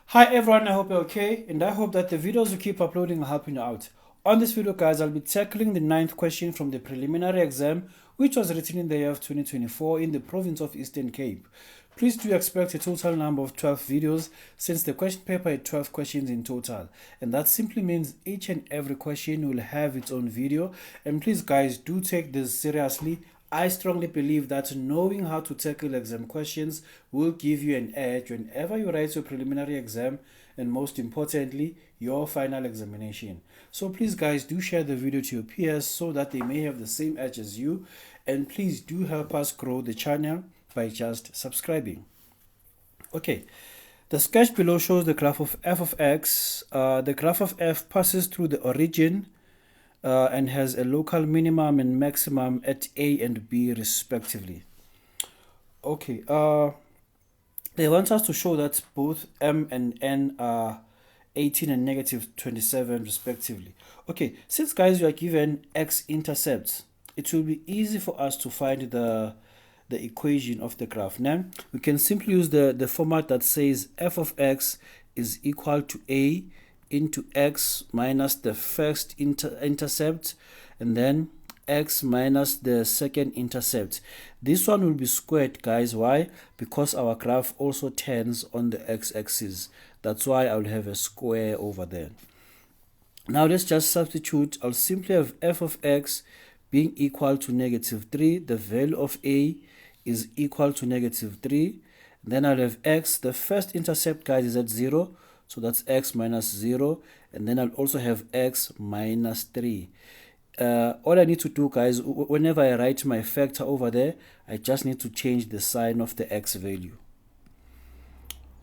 Hi everyone, I hope you're okay, and I hope that the videos we keep uploading are helping you out. On this video guys, I'll be tackling the ninth question from the preliminary exam, which was written in the year of 2024 in the province of Eastern Cape. Please do expect a total number of 12 videos since the question paper had 12 questions in total. And that simply means each and every question will have its own video. And please guys, do take this seriously. I strongly believe that knowing how to tackle exam questions will give you an edge whenever you write your preliminary exam and most importantly, your final examination. So please guys, do share the video to your peers so that they may have the same edge as you, and please do help us grow the channel by just subscribing. Okay, the sketch below shows the graph of f of x. The graph of f passes through the origin and has a local minimum and maximum at A and B respectively. Okay, they want us to show that both M and N are 18 and negative 27 respectively. Okay, since guys we are given x-intercepts, it will be easy for us to find the equation of the graph. Now, we can simply use the format that says f of x is equal to A into x minus the first intercept and then x minus the second intercept. This one will be squared guys. Why? Because our graph also turns on the x-axis. That's why I'll have a square over there. Now let's just substitute. I'll simply have f of x being equal to negative 3. The value of A is equal to negative 3. Then I'll have x. The first intercept guys is at 0. So that's x minus 0. And then I'll also have x minus 3. All I need to do guys, whenever I write my factor over there, I just need to change the sign of the x value.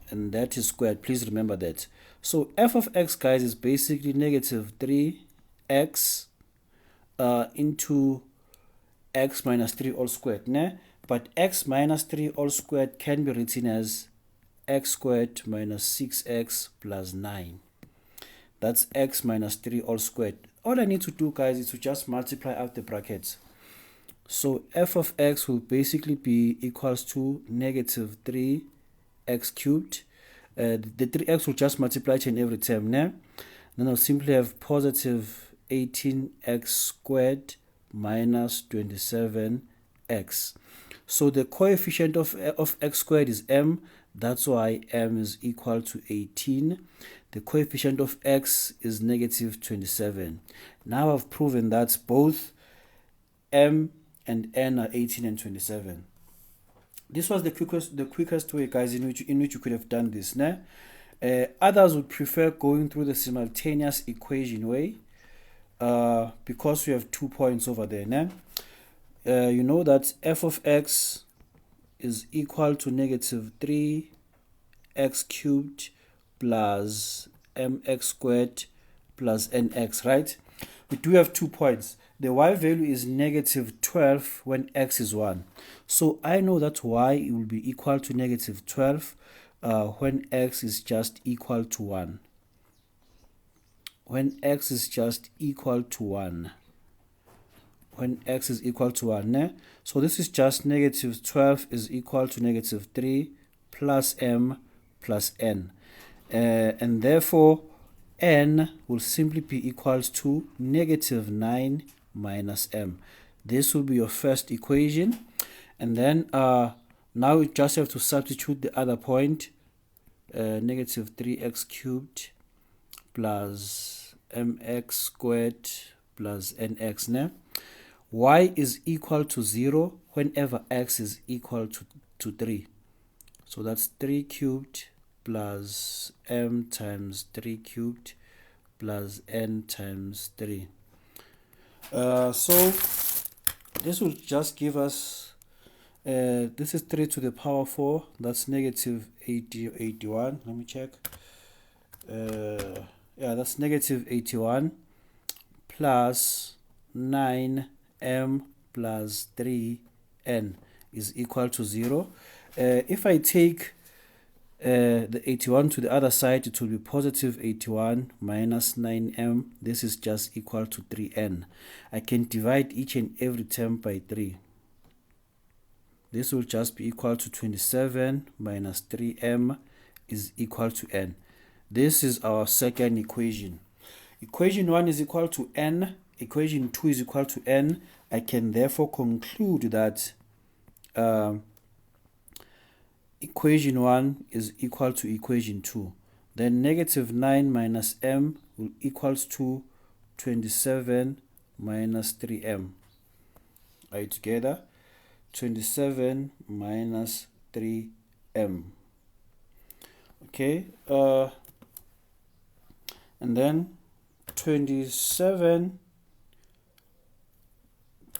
And that is squared. Please remember that. So f of x guys is basically negative 3x into x minus 3 all squared. Nah? But x minus 3 all squared can be written as x squared minus 6x plus 9. That's x minus 3 all squared. All I need to do guys is to just multiply out the brackets. So f of x will basically be equals to negative 3x cubed. The 3x will just multiply each and every term. Now, then I'll simply have positive 18x squared minus 27x. So the coefficient of x squared is m. That's why m is equal to 18. The coefficient of x is negative 27. Now I've proven that both m and n are 18 and 27. This was the quickest way, guys, in which you could have done this. Nah? Others would prefer going through the simultaneous equation way because we have 2 points over there. Nah? You know that f of x is equal to negative 3x cubed plus mx squared plus nx, right? We do have 2 points. The y value is negative 12 when x is 1. So I know that y will be equal to negative 12 when x is just equal to 1. When x is just equal to 1. When x is equal to 1. Ne? So this is just negative 12 is equal to negative 3 plus m plus n. And therefore, n will simply be equals to negative 9 minus m. This will be your first equation. And then now we just have to substitute the other point. Negative 3x cubed plus mx squared plus nx. Ne? Y is equal to 0 whenever x is equal to 3. So that's 3 cubed plus m times 3 cubed plus n times 3. So this will just give us, this is 3 to the power 4. That's negative 81. Let me check. Yeah, that's negative 81 plus 9m plus 3n is equal to 0. If I take the 81 to the other side, it will be positive 81 minus 9m. This is just equal to 3n. I can divide each and every term by 3. This will just be equal to 27 minus 3m is equal to n. This is our second equation. Equation 1 is equal to n. Equation 2 is equal to n. I can therefore conclude that equation 1 is equal to equation 2. Then negative 9 minus m will equals to 27 minus 3m. Are you together? 27 minus 3m. Okay, and then 27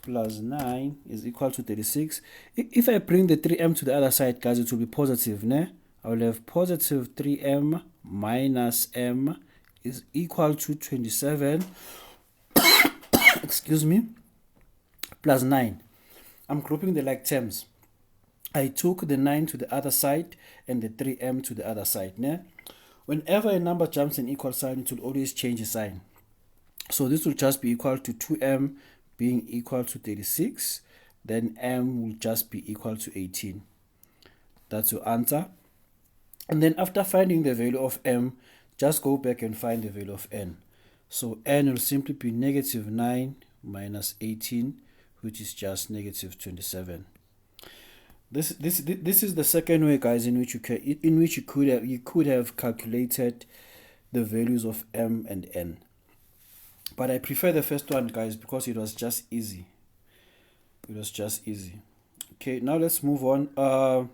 plus 9 is equal to 36. If I bring the 3m to the other side, guys, it will be positive, ne? I will have positive 3m minus m is equal to 27 excuse me, plus 9. I'm grouping the like terms. I took the 9 to the other side and the 3m to the other side. Ne? Whenever a number jumps an equal sign, it will always change a sign. So this will just be equal to 2m being equal to 36. Then m will just be equal to 18. That's your answer. And then after finding the value of m, just go back and find the value of n. So n will simply be negative 9 minus 18, which is just negative 27. This is the second way, guys, in which you could have calculated the values of m and n. But I prefer the first one, guys, because it was just easy. It was just easy. Okay, now let's move on.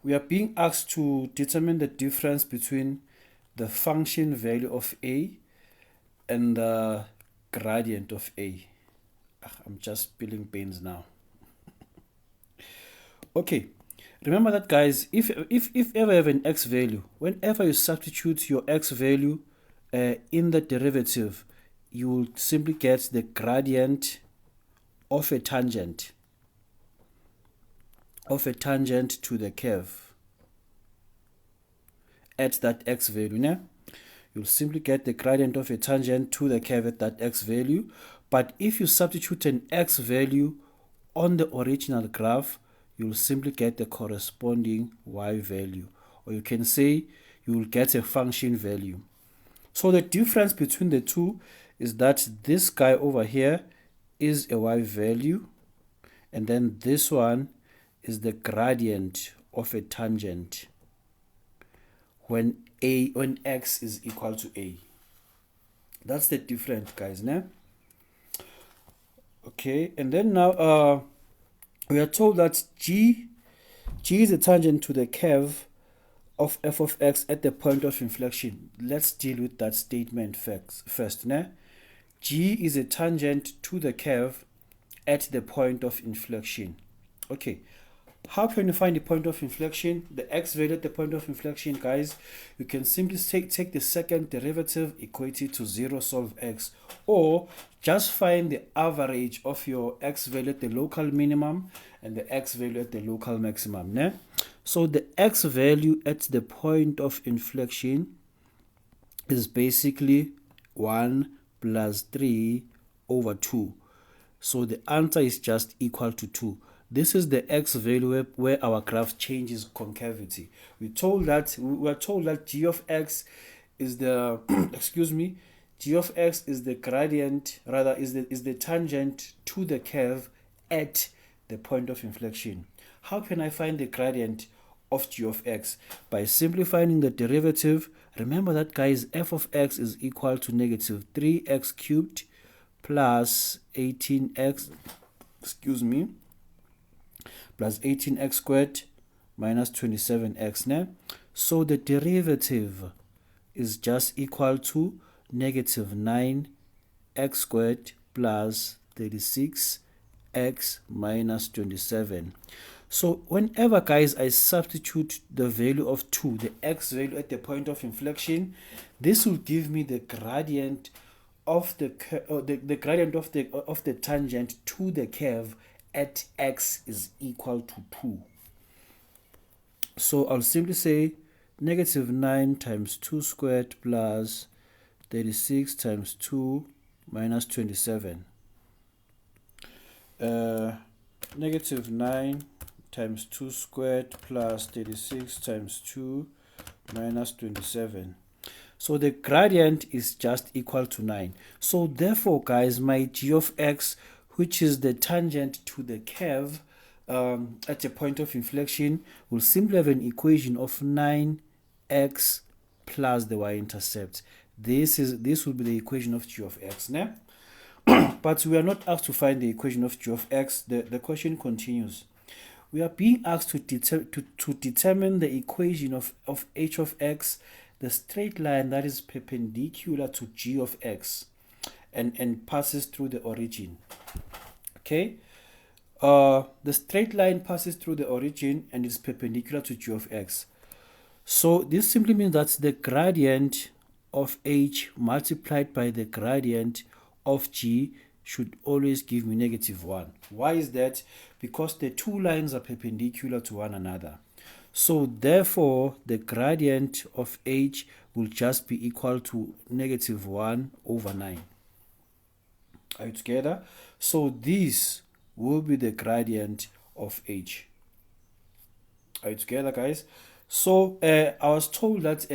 We are being asked to determine the difference between the function value of a and the gradient of a. I'm just spilling beans now. Okay, remember that, guys, if ever you have an x value, whenever you substitute your x value in the derivative, you will simply get the gradient of a tangent to the curve at that x value. Ne? You'll simply get the gradient of a tangent to the curve at that x value. But if you substitute an x value on the original graph, you'll simply get the corresponding y value. Or you can say you will get a function value. So the difference between the two is that this guy over here is a y value, and then this one is the gradient of a tangent when x is equal to a. That's the difference, guys. Ne? Okay, and then now we are told that g is a tangent to the curve of f of x at the point of inflection. Let's deal with that statement first. Ne? G is a tangent to the curve at the point of inflection. Okay, how can you find the point of inflection? The x value at the point of inflection, guys, you can simply take the second derivative, equate it to 0, solve x, or just find the average of your x value at the local minimum and the x value at the local maximum. Ne? So the x value at the point of inflection is basically 1 plus 3 over 2. So the answer is just equal to 2. This is the x value where our graph changes concavity. We were told that g of x is the excuse me, g of x is the gradient, rather is the tangent to the curve at the point of inflection. How can I find the gradient of g of x? By simply finding the derivative. Remember that, guys, f of x is equal to negative 3x cubed plus 18x, plus 18x squared minus 27x. Ne? So the derivative is just equal to negative 9x squared plus 36x minus 27. So whenever, guys, I substitute the value of 2, the x value at the point of inflection, this will give me the gradient of the gradient of the tangent to the curve at x is equal to 2. So I'll simply say negative 9 times 2 squared plus 36 times 2 minus 27. Negative 9 times 2 squared plus 36 times 2 minus 27. So the gradient is just equal to 9. So therefore, guys, my g of x, which is the tangent to the curve at a point of inflection, will simply have an equation of 9x plus the y-intercept. This will be the equation of g of x. Né? But we are not asked to find the equation of g of x. The question continues. We are being asked to determine the equation of h of x, the straight line that is perpendicular to g of x and passes through the origin. Okay? The straight line passes through the origin and is perpendicular to g of x. So this simply means that the gradient of h multiplied by the gradient of g should always give me -1. Why is that? Because the two lines are perpendicular to one another. So therefore, the gradient of h will just be equal to -1 over 9. Are you together? So this will be the gradient of h. Are you together, guys? So I was told that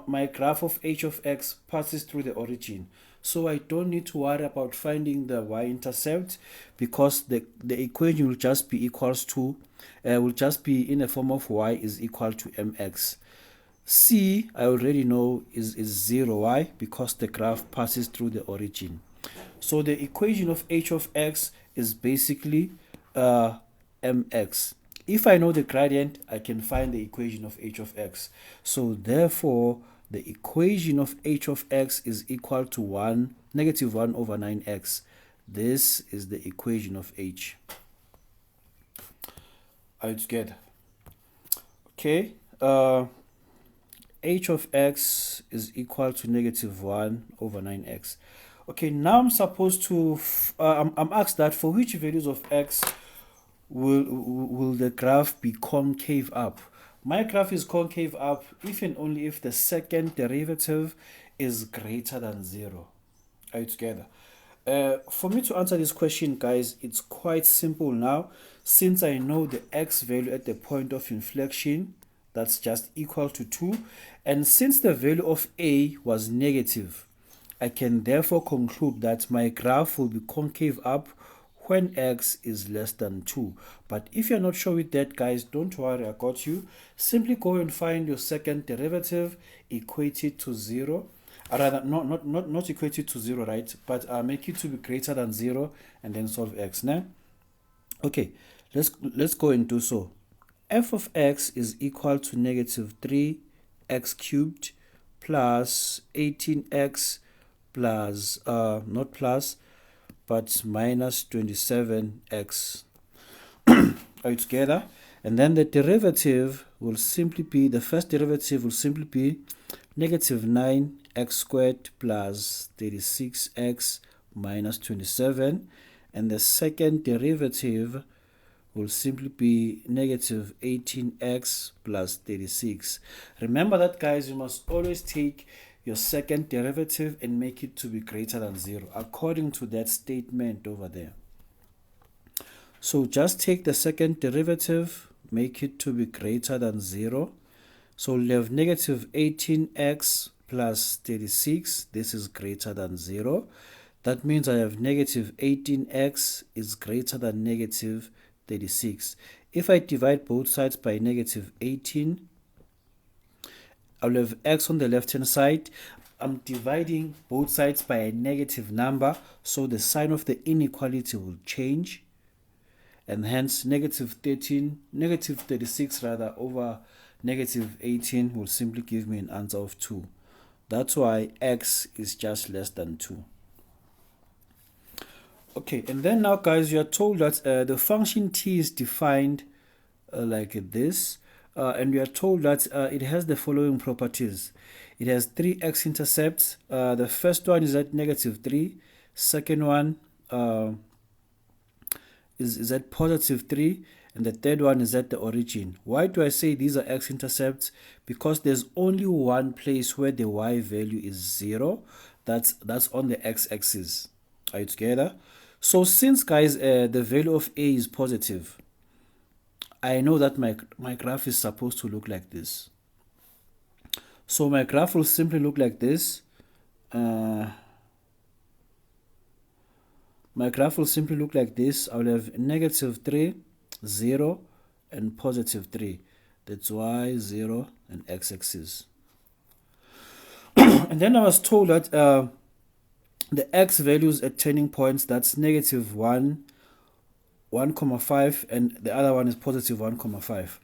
my graph of h of x passes through the origin. So I don't need to worry about finding the y-intercept, because the equation will just be equals to, will just be in the form of y is equal to mx. C, I already know is 0. Why? Because the graph passes through the origin. So the equation of h of x is basically mx. If I know the gradient, I can find the equation of h of x. So therefore, the equation of h of x is equal to -1 over 9x. This is the equation of h. Are you together? Okay. H of x is equal to -1 over 9x. Okay, now I'm supposed to, I'm asked that for which values of x will the graph be concave up. My graph is concave up if and only if the second derivative is greater than 0. Are you together? For me to answer this question, guys, it's quite simple now. Since I know the x value at the point of inflection, that's just equal to 2. And since the value of a was negative, I can therefore conclude that my graph will be concave up when x is less than 2. But if you're not sure with that, guys, don't worry, I got you. Simply go and find your second derivative, equate it to 0. Rather, not equate it to 0, right? But make it to be greater than 0 and then solve x. Now, okay, let's go and do so. F of x is equal to -3x cubed plus 18x plus, not plus, but minus 27x. Are you together? And then the derivative will simply be, the first derivative will simply be -9x squared plus 36x minus 27. And the second derivative will simply be -18x plus 36. Remember that, guys, you must always take your second derivative and make it to be greater than 0 according to that statement over there. So just take the second derivative, make it to be greater than 0. So we'll have -18x plus 36. This is greater than 0. That means I have -18x is greater than -36. If I divide both sides by -18, I'll have x on the left hand side. I'm dividing both sides by a negative number, so the sign of the inequality will change, and hence -36 rather over -18 will simply give me an answer of 2. That's why x is just less than 2. Okay, and then now, guys, you are told that the function t is defined like this, and we are told that it has the following properties. It has 3 x-intercepts. The first one is at -3. Second one is at +3. And the third one is at the origin. Why do I say these are x-intercepts? Because there's only one place where the y value is 0. That's on the x-axis. Are you together? So since, guys, the value of a is positive, I know that my graph is supposed to look like this. So my graph will simply look like this. My graph will simply look like this. I will have -3, 0, and +3. That's y, 0, and x-axis. And then I was told that the x values at turning points, that's -1, 1,5, and the other one is +1,5.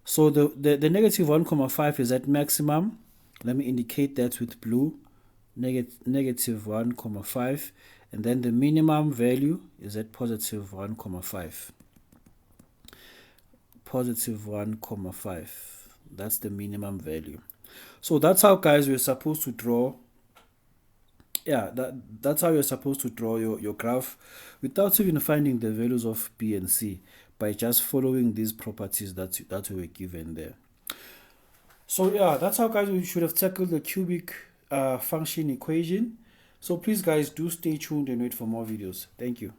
So the -1,5 is at maximum. Let me indicate that with blue. -1,5, and then the minimum value is at +1,5. +1,5. That's the minimum value. So that's how, guys, we're supposed to draw. Yeah, that's how you're supposed to draw your graph without even finding the values of B and C, by just following these properties that we were given there. So yeah, that's how, guys, we should have tackled the cubic function equation. So please, guys, do stay tuned and wait for more videos. Thank you.